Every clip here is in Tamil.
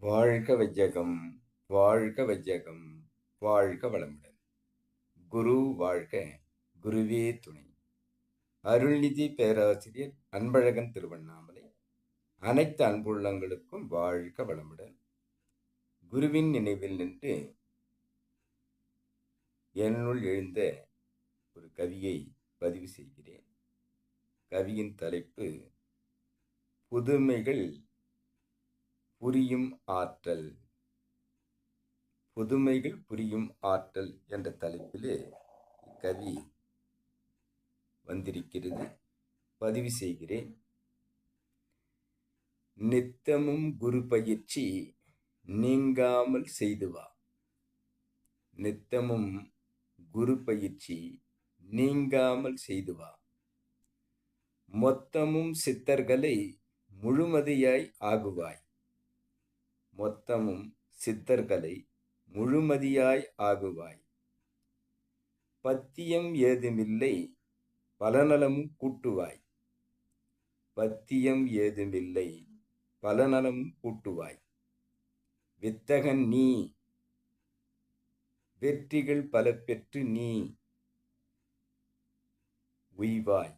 வாழ்க வையகம், வாழ்க வையகம், வாழ்க வளமுடன். குரு வாழ்க, குருவே துணை. அருள்நிதி பேராசிரியர் அன்பழகன் திருவண்ணாமலை. அனைத்து அன்புள்ளங்களுக்கும் வாழ்க வளமுடன். குருவின் நினைவில் நின்று என்னுள் எழுந்த ஒரு கவியை பதிவு செய்கிறேன். கவியின் தலைப்பு புதுமைகள் புரியும் ஆற்றல். புதுமைகள் புரியும் ஆற்றல் என்ற தலைப்பிலே இக்கவி வந்திருக்கிறது. பதிவு செய்கிறேன். நித்தமும் குரு பயிற்சி நீங்காமல் செய்து வா. நித்தமும் குரு பயிற்சி நீங்காமல் செய்து வா. மொத்தமும் சித்தர்களை முழுமதியாய் ஆகுவாய். மொத்தமும் சித்தர்களை முழுமதியாய் ஆகுவாய். பத்தியம் ஏதுமில்லை பலநலமும் கூட்டுவாய். பத்தியம் ஏதுமில்லை பலநலமும் கூட்டுவாய். வித்தகன் நீ வெற்றிகள் பல பெற்று நீ உய்வாய்.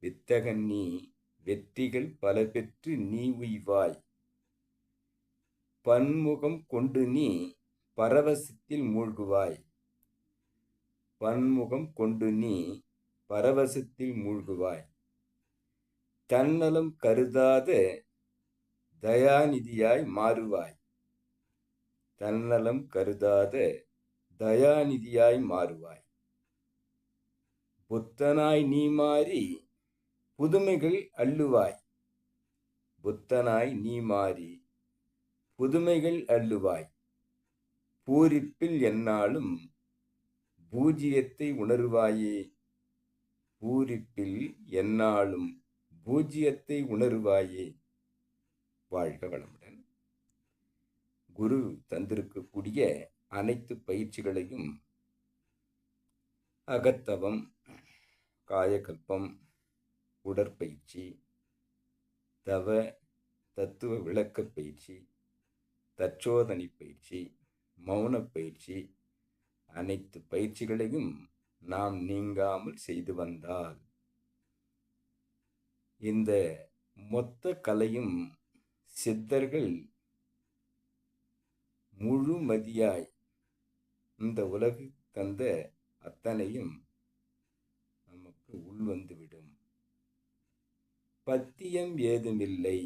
வித்தகன் நீ வெற்றிகள் பல பெற்று நீ உய்வாய். பன்முகம் கொண்டு நீ பரவசத்தில் மூழ்குவாய். பன்முகம் கொண்டு நீ பரவசத்தில் மூழ்குவாய். தன்னலம் கருதாத தயாநிதியாய் மாறுவாய். தன்னலம் கருதாத தயாநிதியாய் மாறுவாய். புத்தனாய் நீ மாறி புதுமைகள் அள்ளுவாய். புத்தனாய் நீ மாறி புதுமைகள் அள்ளுவாய். பூரிப்பில் எந்நாளும் பூஜ்யத்தை உணருவாயே. பூரிப்பில் எந்நாளும் பூஜ்யத்தை உணருவாயே. வாழ்க வளமுடன். குரு தந்திருக்கக்கூடிய அனைத்து பயிற்சிகளையும் அகத்தவம், காயகல்பம், உடற்பயிற்சி, தவ தத்துவ விளக்க பயிற்சி, தற்சோதனை பயிற்சி, மௌன பயிற்சி, அனைத்து பயிற்சிகளையும் நாம் நீங்காமல் செய்து வந்தால் இந்த மொத்த கலையும் சித்தர்கள் முழுமதியாய் இந்த உலகு தந்த அத்தனையும் நமக்கு உள்வந்துவிடும். பத்தியம் ஏதுமில்லை.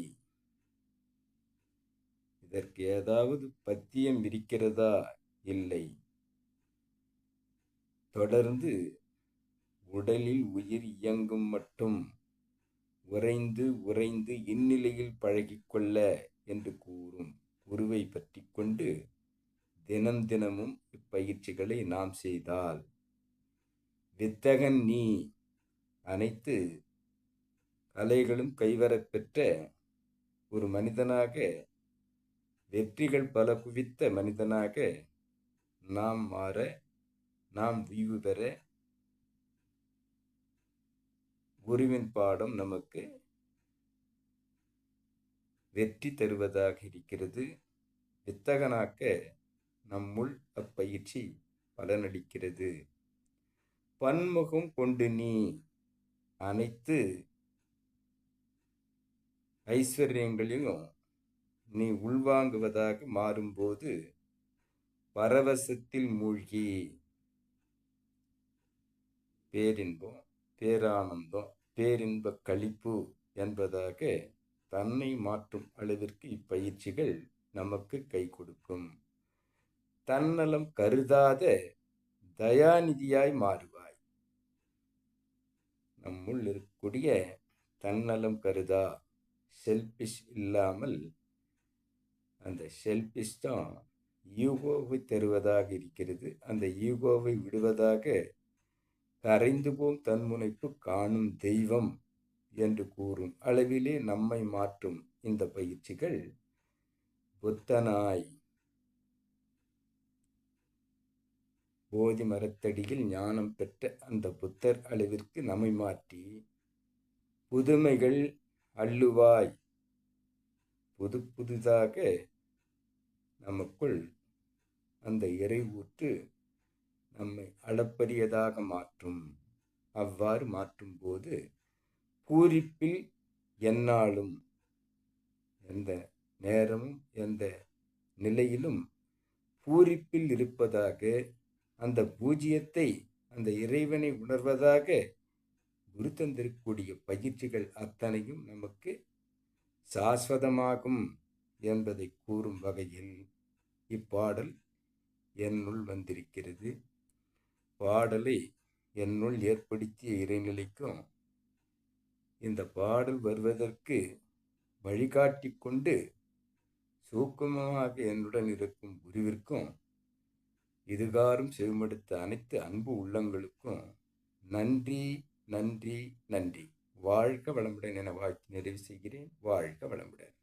இதற்கு ஏதாவது பத்தியம் இருக்கிறதா? இல்லை. தொடர்ந்து உடலில் உயிர் இயங்கும் மட்டும் உறைந்து உறைந்து இந்நிலையில் பழகிக்கொள்ள என்று கூறும் குருவை பற்றி கொண்டு தினம் தினமும் இப்பயிற்சிகளை நாம் செய்தால் வித்தகன் நீ அனைத்து கலைகளும் கைவரப்பெற்ற ஒரு மனிதனாக, வெற்றிகள் பல குவித்த மனிதனாக நாம் மாற, நாம் உய்வு பெற குருவின் பாடம் நமக்கு வெற்றி தருவதாக இருக்கிறது. வித்தகனாக்க நம்முள் அப்பயிற்சி பலனளிக்கிறது. பன்முகம் கொண்டு நீ அனைத்து ஐஸ்வர்யங்களையும் நீ உள்வாங்குவதாக மாறும்போது பரவசத்தில் மூழ்கி பேரின்பம், பேரானந்தம், பேரின்ப களிப்பு என்பதாக தன்னை மாற்றும் அளவிற்கு இப்பயிற்சிகள் நமக்கு கை கொடுக்கும். தன்னலம் கருதாத தயாநிதியாய் மாறுவாய். நம்முள் இருக்கக்கூடிய தன்னலம் கருதா, செல்பிஷ் இல்லாமல், அந்த செல்பிஷ் தான் ஈகோவை தருவதாக இருக்கிறது. அந்த ஈகோவை விடுவதாக கரைந்து போம் தன்முனைப்பு காணும் தெய்வம் என்று கூறும் அளவிலே நம்மை மாற்றும் இந்த பயிற்சிகள் புத்தனாய் போதி மரத்தடியில் ஞானம் பெற்ற அந்த புத்தர் அளவிற்கு நம்மை மாற்றி புதுமைகள் அள்ளுவாய். புதிதாக நமக்குள் அந்த இறை ஊற்று நம்மை அளப்பரியதாக மாற்றும். அவ்வாறு மாற்றும்போது பூரிப்பில் எந்நாளும், எந்த நேரமும் எந்த நிலையிலும் பூரிப்பில் இருப்பதாக, அந்த பூஜ்யத்தை, அந்த இறைவனை உணர்வதாக குரு தந்திருக்கக்கூடிய பயிற்சிகள் அத்தனையும் நமக்கு சாஸ்வதமாகும் என்பதை கூறும் வகையில் இப்பாடல் என்னுள் வந்திருக்கிறது. பாடலை என்னுள் ஏற்படுத்திய இறைநிலைக்கும் இந்த பாடல் வருவதற்கு வழிகாட்டி கொண்டு சூக்குமமாக என்னுடன் இருக்கும் குருவிற்கும் இதுகாரும் செவிமடுத்த அனைத்து அன்பு உள்ளங்களுக்கும் நன்றி, நன்றி, நன்றி. வாழ்க வளமுடன் என வாழ்த்து நிறைவு செய்கிறேன். வாழ்க வளமுடன்.